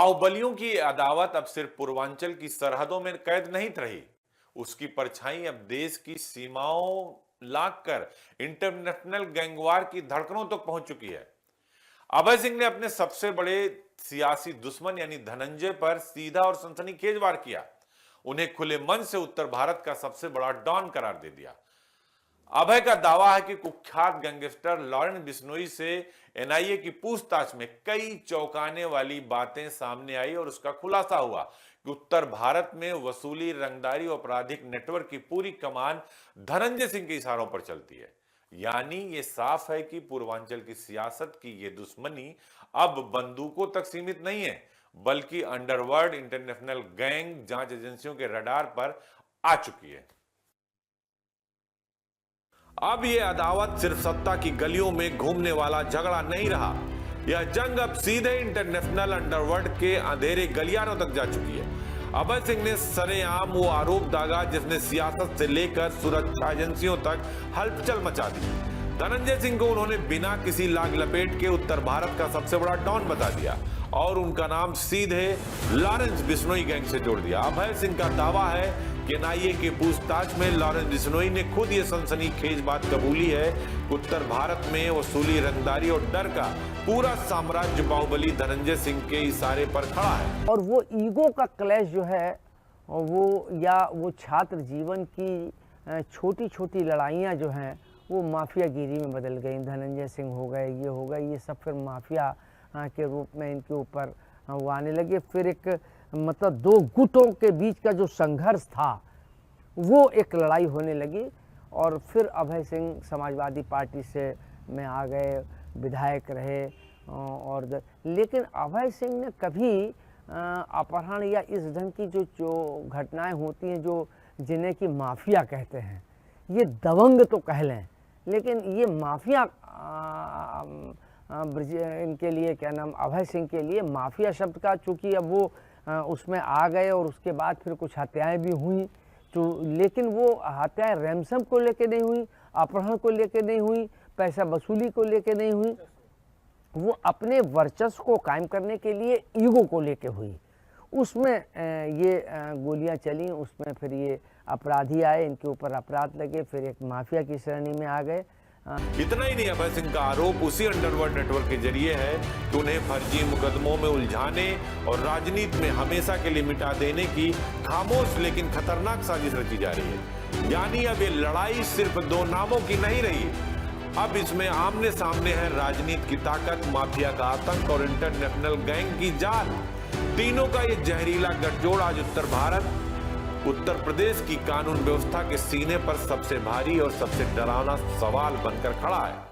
बाहुबलियों की अदावत अब सिर्फ पूर्वांचल की सरहदों में कैद नहीं रही, उसकी परछाई अब देश की सीमाओं लांघकर इंटरनेशनल गैंगवार की धड़कनों तक पहुंच चुकी है। अभय सिंह ने अपने सबसे बड़े सियासी दुश्मन यानी धनंजय पर सीधा और सनसनीखेज वार किया। उन्हें खुले मन से उत्तर भारत का सबसे बड़ा डॉन करार दे दिया। अभय का दावा है कि कुख्यात गैंगस्टर लॉरेंस बिश्नोई से एनआईए की पूछताछ में कई चौंकाने वाली बातें सामने आई और उसका खुलासा हुआ कि उत्तर भारत में वसूली, रंगदारी और आपराधिक नेटवर्क की पूरी कमान धनंजय सिंह के इशारों पर चलती है। यानी ये साफ है कि पूर्वांचल की सियासत की ये दुश्मनी अब बंदूकों तक सीमित नहीं है, बल्कि अंडरवर्ल्ड, इंटरनेशनल गैंग, जांच एजेंसियों के रडार पर आ चुकी है। अब यह अदावत सिर्फ सत्ता की गलियों में घूमने वाला झगड़ा नहीं रहा, यह जंग अब सीधे इंटरनेशनल अंडरवर्ल्ड के अंधेरे गलियारों तक जा चुकी है। अभय सिंह ने सरेआम वो आरोप दागा जिसने सियासत से लेकर सुरक्षा एजेंसियों तक हलचल मचा दी। धनंजय सिंह को उन्होंने बिना किसी लाग लपेट के उत्तर भारत का सबसे बड़ा डॉन बता दिया और उनका नाम सीधे लॉरेंस बिश्नोई गैंग से जोड़ दिया। अभय सिंह का दावा है कि एनआईए की पूछताछ में लॉरेंस बिश्नोई ने खुद ये सनसनीखेज बात कबूली है कि उत्तर भारत में वसूली, रंगदारी और डर का पूरा साम्राज्य बाहुबली धनंजय सिंह के इशारे पर खड़ा है। और वो ईगो का क्लैश जो है वो छात्र जीवन की छोटी छोटी लड़ाइयाँ जो हैं वो माफियागिरी में बदल गई। धनंजय सिंह हो गए, ये हो गए, ये सब फिर माफिया के रूप में इनके ऊपर वो आने लगे। फिर एक मतलब दो गुटों के बीच का जो संघर्ष था वो एक लड़ाई होने लगी। और फिर अभय सिंह समाजवादी पार्टी से में आ गए, विधायक रहे। लेकिन अभय सिंह ने कभी अपहरण या इस ढंग की जो घटनाएं होती हैं जो जिन्हें कि माफिया कहते हैं, ये दबंग तो कह लें, लेकिन ये माफिया इनके लिए क्या नाम, अभय सिंह के लिए माफिया शब्द का, चूँकि अब वो उसमें आ गए और उसके बाद फिर कुछ हत्याएं भी हुई, तो लेकिन वो हत्याएं रैंसम को लेके नहीं हुई, अपहरण को लेके नहीं हुई, पैसा वसूली को लेके नहीं हुई, वो अपने वर्चस्व को कायम करने के लिए ईगो को लेके हुई। उसमें ये गोलियां चली, उसमें फिर ये अपराधी आए, इनके ऊपर अपराध लगे, फिर एक माफिया की श्रेणी में आ गए। इतना ही नहीं, अभय सिंह का आरोप उसी अंडरवर्ल्ड नेटवर्क के जरिए है कि उन्हें फर्जी मुकदमों में उलझाने और राजनीति में हमेशा के लिए मिटा देने की खामोश लेकिन खतरनाक साजिश रची जा रही है। यानी अब ये लड़ाई सिर्फ दो नामों की नहीं रही, अब इसमें आमने सामने है राजनीति की ताकत, माफिया का आतंक और इंटरनेशनल गैंग की जाल। तीनों का ये जहरीला गठजोड़ आज उत्तर प्रदेश की कानून व्यवस्था के सीने पर सबसे भारी और सबसे डरावना सवाल बनकर खड़ा है।